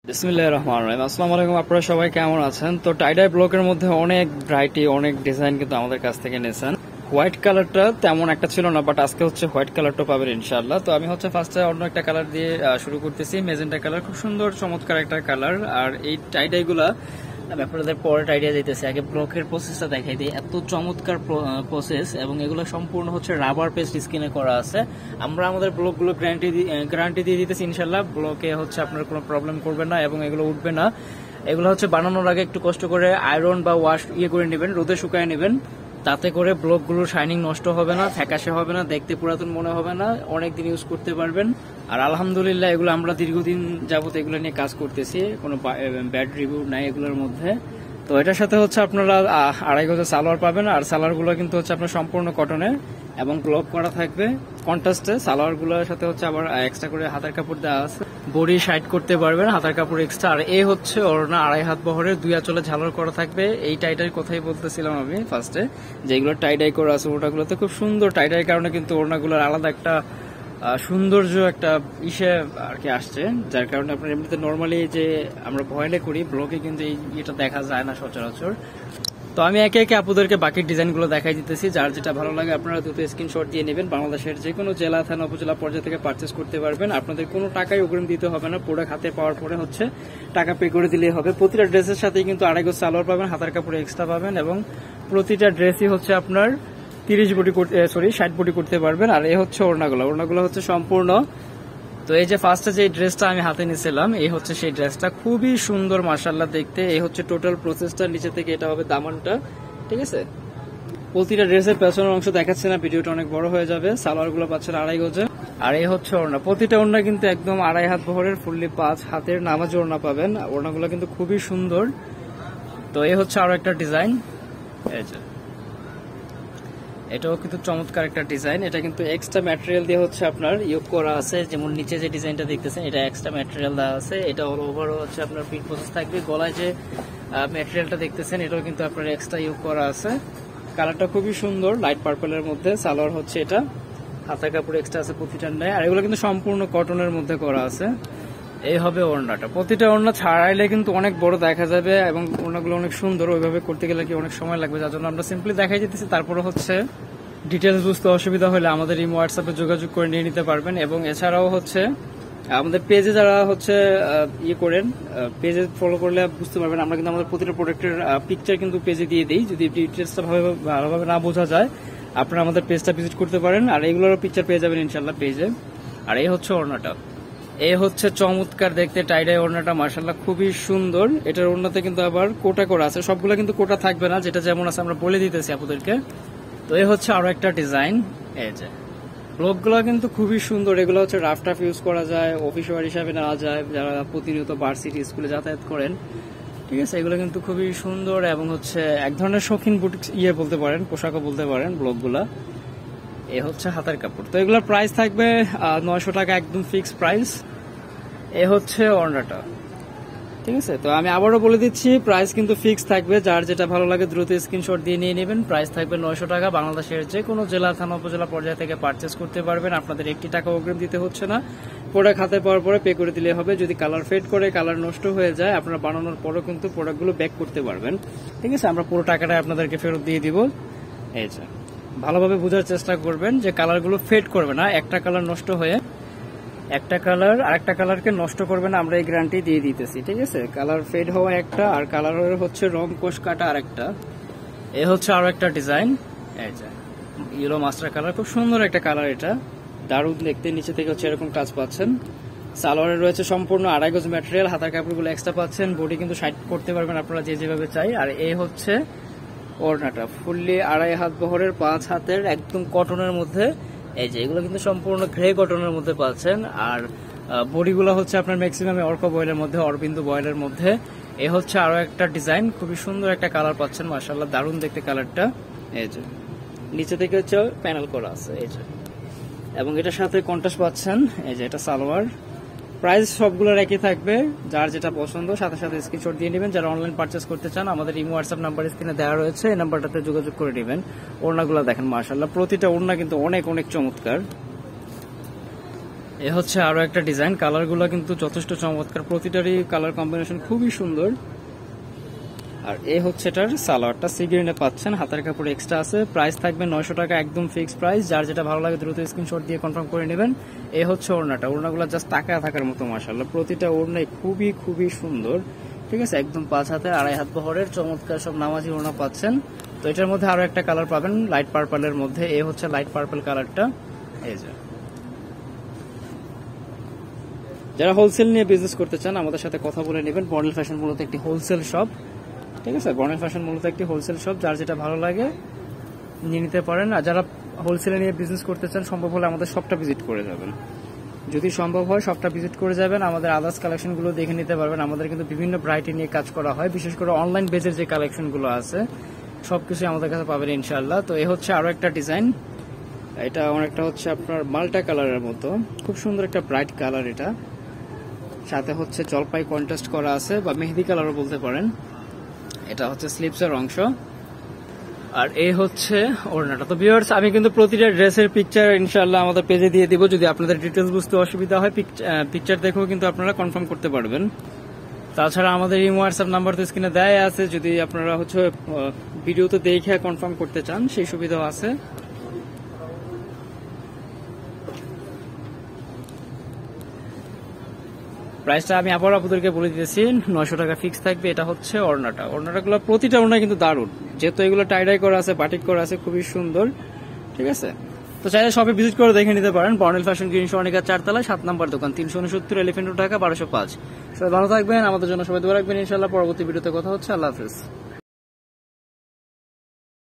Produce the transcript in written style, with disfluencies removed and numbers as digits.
বিসমিল্লাহির রহমানির রহিম। আসসালামু আলাইকুম, আপনারা সবাই কেমন আছেন? তো টাইডাই ব্লকের মধ্যে অনেক ভ্যারাইটি, অনেক ডিজাইন কিন্তু আমাদের কাছ থেকে নিয়েছেন। হোয়াইট কালারটা তেমন একটা ছিল না, বাট আজকে হচ্ছে হোয়াইট কালারটা পাবেন ইনশাআল্লাহ। তো আমি হচ্ছে ফার্স্টে অন্য একটা কালার দিয়ে শুরু করতেছি, মেজেন্টা কালার। খুব সুন্দর চমৎকার একটা কালার। আর এই টাইডাই গুলা আমি আপনাদের পরে আইডিয়া দিতেছি, আগে ব্লকের প্রসেসটা দেখাই দিই। এত চমৎকার প্রসেস, এবং এগুলো সম্পূর্ণ হচ্ছে রাবার পেস্ট স্কিনে করা আছে। আমরা আমাদের ব্লকগুলো গ্যারান্টি দিয়ে দিতেছি ইনশাল্লাহ। ব্লকে হচ্ছে আপনার কোনো প্রবলেম করবে না এবং এগুলো উঠবে না। এগুলো হচ্ছে বানানোর আগে একটু কষ্ট করে আয়রন বা ওয়াশ করে নেবেন, রোদে শুকায় নেবেন। তাতে করে ব্লকগুলো শাইনিং নষ্ট হবে না, ফ্যাকাশে হবে না, দেখতে পুরাতন মনে হবে না, অনেকদিন ইউজ করতে পারবেন। আর আলহামদুলিল্লাহ এগুলো আমরা দীর্ঘদিন যাবত এগুলো নিয়ে কাজ করতেছি, কোনো ব্যাড রিভিউ নাই এগুলোর মধ্যে। তো এটার সাথে হচ্ছে আপনারা 2.5 গজের সালোয়ার পাবেন। আর সালোয়ারগুলো কিন্তু হচ্ছে আপনার সম্পূর্ণ কটনের এবং ব্লক করা থাকবে কন্ট্রাস্টে। সালোয়ারগুলোর সাথে হচ্ছে আবার এক্সট্রা করে হাতের কাপড় দেওয়া আছে, বডি সাইড করতে পারবেন, হাতের কাপড় এক্সট্রা। আর এই হচ্ছে ওড়না 2.5 হাত বহরের, 2 আঁচলে ঝালর করা থাকবে। এই টাইডাই কথাই বলতেছিলাম আমি ফার্স্টে, যেগুলো টাইডাই করা আছে ওটাগুলোতে খুব সুন্দর। টাইডাই কারণে কিন্তু ওড়নাগুলোর আলাদা একটা সৌন্দর্য একটা ইসে আর কি আসছে, যার কারণে আপনার এমনিতে নর্মালি যে আমরা ভয়েলে করি ব্লকে কিন্তু এটা দেখা যায় না সচরাচর। তো আমি একে একে আপুদেরকে বাকি ডিজাইনগুলো দেখাই দিতেছি, যার যেটা ভালো লাগে আপনারা দ্রুত স্ক্রিনশট দিয়ে নেবেন। বাংলাদেশের যে কোনো জেলা, থানা, উপজেলা পর্যায়ে থেকে পারচেস করতে পারবেন। আপনাদের কোনো টাকাই অগ্রিম দিতে হবে না, প্রোডাক্ট হাতে পাওয়ার পরে হচ্ছে টাকা পে করে দিলেই হবে। প্রতিটা ড্রেসের সাথেই কিন্তু 2.5 গজ সালোয়ার পাবেন, হাতের কাপড় এক্সট্রা পাবেন, এবং প্রতিটা ড্রেসই হচ্ছে আপনার 60 বডি করতে পারবেন। আর এই হচ্ছে ওড়নাগুলো হচ্ছে সম্পূর্ণ। তো এই যে ফার্স্টে যে ড্রেসটা আমি হাতে নিয়েছিলাম, এই হচ্ছে সেই ড্রেসটা, খুবই সুন্দর মাশাআল্লাহ দেখতে। এই হচ্ছে টোটাল প্রসেসটা, নিচে থেকে এটা হবে দামানটা, ঠিক আছে। প্রতিটা ড্রেসের পেছনের অংশ দেখাচ্ছে না, ভিডিওটা অনেক বড় হয়ে যাবে। সালোয়ার গুলো পাচ্ছেন 2.5 গজে। আর এই হচ্ছে ওড়না, প্রতিটা ওড়না কিন্তু একদম 2.5 হাত বহরের, ফুললি 5 হাতের নামাজি ওড়না পাবেন। ওড়নাগুলো কিন্তু খুবই সুন্দর। তো এই হচ্ছে আরো একটা ডিজাইন, এই যে এটাও কিন্তু চমৎকার একটা ডিজাইন। এটা কিন্তু এক্সট্রা ম্যাটেরিয়াল দিয়ে হচ্ছে আপনার ইয়োগ করা আছে, যেমন নিচে যে ডিজাইনটা দেখতেছেন এটা এক্সট্রা ম্যাটেরিয়াল দেওয়া আছে। এটা অল ওভার হচ্ছে আপনার প্রিন্ট প্রসেস থাকবে। গলায় যে ম্যাটেরিয়ালটা দেখতেছেন এটাও কিন্তু আপনার এক্সট্রা ইয়োগ করা আছে। কালারটা খুবই সুন্দর, লাইট পার্পলের মধ্যে। সালোয়ার হচ্ছে এটা, হাতের কাপড় এক্সট্রা আছে প্রতিটার নেয়। আর এগুলো কিন্তু সম্পূর্ণ কটনের মধ্যে করা আছে। এই হবে ওড়নাটা। প্রতিটা ওড়না ছাড়াইলে কিন্তু অনেক বড় দেখা যাবে, এবং ওড়নাগুলো অনেক সুন্দর। ওইভাবে করতে গেলে কি অনেক সময় লাগবে, যার জন্য আমরা সিম্পলি দেখাই যেতেছি। তারপরে হচ্ছে ডিটেলস বুঝতে অসুবিধা হলে আমাদের এই হোয়াটসঅ্যাপে যোগাযোগ করে নিয়ে নিতে পারবেন। এবং এছাড়াও হচ্ছে আমাদের পেজে যারা হচ্ছে করেন, পেজে ফলো করলে বুঝতে পারবেন। আমরা কিন্তু আমাদের প্রতিটা প্রোডাক্টের পিকচার কিন্তু পেজে দিয়ে দিই। যদি ডিটেলসটা ভালোভাবে না বোঝা যায়, আপনারা আমাদের পেজটা ভিজিট করতে পারেন। আর এইগুলোর পিকচার পেয়ে যাবেন ইনশাল্লাহ পেজে। আর এই হচ্ছে ওড়নাটা, এই হচ্ছে চমৎকার দেখতে টাইডাই ওড়নাটা, মাশাআল্লাহ খুবই সুন্দর। এটার ওড়নাতে কিন্তু আবার কোটা করা আছে, সবগুলো কিন্তু কোটা থাকবে না, যেটা যেমন আছে আমরা বলে দিতেছি আপনাদেরকে। তো এই হচ্ছে আরো একটা ডিজাইন, এই যে ব্লকগুলো কিন্তু খুবই সুন্দর। এগুলো হচ্ছে রাফ টাফ ইউজ করা যায়, অফিস ওয়ার হিসাবে নেওয়া যায়, যারা প্রতিনিয়ত ভার্সিটি স্কুলে যাতায়াত করেন, ঠিক আছে। এগুলো কিন্তু খুবই সুন্দর, এবং হচ্ছে এক ধরনের শৌখিন বুটিক বলতে পারেন, পোশাকও বলতে পারেন ব্লকগুলা। এ হচ্ছে হাতের কাপড়। তো এগুলোর প্রাইস থাকবে 900 টাকা, একদম ফিক্স প্রাইস। এ হচ্ছে ওড়নাটা, ঠিক আছে। তো আমি আবারও বলে দিচ্ছি, প্রাইস কিন্তু ফিক্স থাকবে। যার যেটা ভালো লাগে দ্রুত স্ক্রিনশট দিয়ে নিয়ে নেবেন। প্রাইস থাকবে 900 টাকা। বাংলাদেশের যে কোনো জেলা, থানা, উপজেলা পর্যায়ে থেকে পারচেস করতে পারবেন। আপনাদের 1 টাকা অগ্রিম দিতে হচ্ছে না, প্রোডাক্ট হাতে পাওয়ার পরে পে করে দিলে হবে। যদি কালার ফেড করে, কালার নষ্ট হয়ে যায়, আপনারা বানানোর পরও কিন্তু প্রোডাক্টগুলো ব্যাক করতে পারবেন, ঠিক আছে। আমরা পুরো টাকাটা আপনাদেরকে ফেরত দিয়ে দিব। এই যে ভালোভাবে বোঝার চেষ্টা করবেন যে কালারগুলো ফেড করবে না, একটা কালার নষ্ট হয়ে একটা কালার আরেকটা কালারকে নষ্ট করবে না, আমরা এই গ্যারান্টি দিয়ে দিতেছি, ঠিক আছে। কালার ফেড হওয়া একটা, আর কালার হচ্ছে রং কোষ কাটা আরেকটা। এ হচ্ছে আরো একটা ডিজাইন, এই যে ইয়েলো মাস্টার কালার, খুব সুন্দর একটা কালার, এটা দারুণ দেখতে। নিচে থেকে হচ্ছে এরকম কাজ পাচ্ছেন। সালোয়ারে রয়েছে সম্পূর্ণ 2.5 গজ ম্যাটেরিয়াল, হাতার কাপড়গুলো এক্সট্রা পাচ্ছেন, বডি কিন্তু সাইড করতে পারবেন আপনারা যেভাবে চাই। আর এই হচ্ছে ওড়নাটা, ফুললি 2.5 হাত বহরের, 5 হাতের, একদম কটনের মধ্যে। এই যে এগুলো কিন্তু সম্পূর্ণ গ্রে কটনের মধ্যে পাচ্ছেন। আর বডিগুলো হচ্ছে আপনার ম্যাক্সিমাম অর্ক বয়েলের মধ্যে, অরবিন্দু বয়েলের মধ্যে। এ হচ্ছে আরো একটা ডিজাইন, খুবই সুন্দর একটা কালার পাচ্ছেন, মাশাআল্লাহ দারুণ দেখতে কালারটা। এই যে নিচে থেকে হচ্ছে প্যানেল করা আছে, এই যে, এবং এটার সাথে কন্ট্রাস্ট পাচ্ছেন। এই যে এটা সালোয়ার। প্রাইস সবগুলোর একই থাকবে, যার যেটা পছন্দ সাথে সাথে স্ক্রিনশট দিয়ে নেবেন। যারা অনলাইন পারচেস করতে চান, আমাদের ইমো হোয়াটসঅ্যাপ নাম্বার স্ক্রিনে দেওয়া রয়েছে, এই নাম্বারটাতে যোগাযোগ করে নেবেন। ওড়নাগুলো দেখেন মাশাআল্লাহ, প্রতিটা ওড়না কিন্তু অনেক অনেক চমৎকার। এ হচ্ছে আরো একটা ডিজাইন, কালারগুলো কিন্তু যথেষ্ট চমৎকার, প্রতিটারই কালার কম্বিনেশন খুবই সুন্দর। আর এ হচ্ছে এটার সালোয়ারটা, সি গ্রিনে পাচ্ছেন, হাতের কাপড় এক্সট্রা আছে, প্রাইস থাকবে 900 টাকা, একদম ফিক্সড প্রাইস। যার যেটা ভালো লাগে দ্রুত স্ক্রিনশট দিয়ে কনফার্ম করে নেবেন। এ হচ্ছে ওড়নাটা, ওড়নাগুলো জাস্ট তাকায় থাকার মতো মাশাআল্লাহ, প্রতিটা ওড়নাই খুবই খুবই সুন্দর। ঠিক আছে, একদম 5 হাতে 2.5 হাত বহরের চমৎকার সব নামাজি ওড়না পাচ্ছেন। তো এটার মধ্যে আরো একটা কালার পাবেন লাইট পার্পলের মধ্যে, এ হচ্ছে লাইট পার্পল কালারটা। এই যে যারা হোলসেল নিয়ে বিজনেস করতে চান আমাদের সাথে কথা বলে নেবেন। বর্ণেল ফ্যাশন মূলত একটি হোলসেল শপ। ঠিক আছে, বর্ণেল ফ্যাশন মূলত একটি হোলসেল শপ, যার যেটা ভালো লাগে নিয়ে নিতে পারেন। আর যারা হোলসেলে নিয়ে বিজনেস করতে চান সম্ভব হলে আমাদের শপটা ভিজিট করে যাবেন, যদি সম্ভব হয় শপটা ভিজিট করে যাবেন, আমাদের আদার্স কালেকশনগুলো দেখে নিতে পারবেন। আমাদের কিন্তু বিভিন্ন ভ্যারাইটি নিয়ে কাজ করা হয়, বিশেষ করে অনলাইন বেজের যে কালেকশনগুলো আছে সবকিছু আমাদের কাছে পাবেন ইনশাআল্লাহ। তো এই হচ্ছে আরো একটা ডিজাইন, এটা অনেকটা হচ্ছে আপনার মাল্টা কালারের মতো, খুব সুন্দর একটা ব্রাইট কালার। এটা সাথে হচ্ছে জলপাই কন্ট্রাস্ট করা আছে বা মেহেদি কালারও বলতে পারেন। এটা হচ্ছে স্লিপসের অংশ, আর এই হচ্ছে ওড়নাটা। তো ভিউয়ার্স, আমি কিন্তু প্রতিটা ড্রেসের পিকচার ইনশাআল্লাহ আমাদের পেজে দিয়ে দিব, যদি আপনাদের ডিটেলস বুঝতে অসুবিধা হয় পিকচার দেখেও কিন্তু আপনারা কনফার্ম করতে পারবেন। তাছাড়া আমাদের এই হোয়াটসঅ্যাপ নাম্বার তো স্ক্রিনে দেয়া আছে, যদি আপনারা হচ্ছে ভিডিওতে দেখে কনফার্ম করতে চান সেই সুবিধাও আছে। প্রাইসটা আমি আবার আপনাদেরকে বলে দিতেছি, 900 টাকা ফিক্স থাকবে। এটা হচ্ছে ওড়নাটা, ওড়নাটাগুলো প্রতিটা ওড়না কিন্তু দারুণ, যেহেতু এগুলো টাইডাই করা আছে, বাটিক করা আছে, খুবই সুন্দর। ঠিক আছে, তো চাইলে সবে ভিজিট করে দেখে নিতে পারেন। বর্ণেল ফ্যাশন গ্রিন সনিকা 4 তলায় 7 নম্বর দোকান, 369 এলিফেন্ট রোড, ঢাকা 1205। সবাই ভালো থাকবেন, আমাদের জন্য সবাই দোয়া রাখবেন ইনশাআল্লাহ। পরবর্তী ভিডিওতে কথা হচ্ছে, আল্লাহ হাফেজ।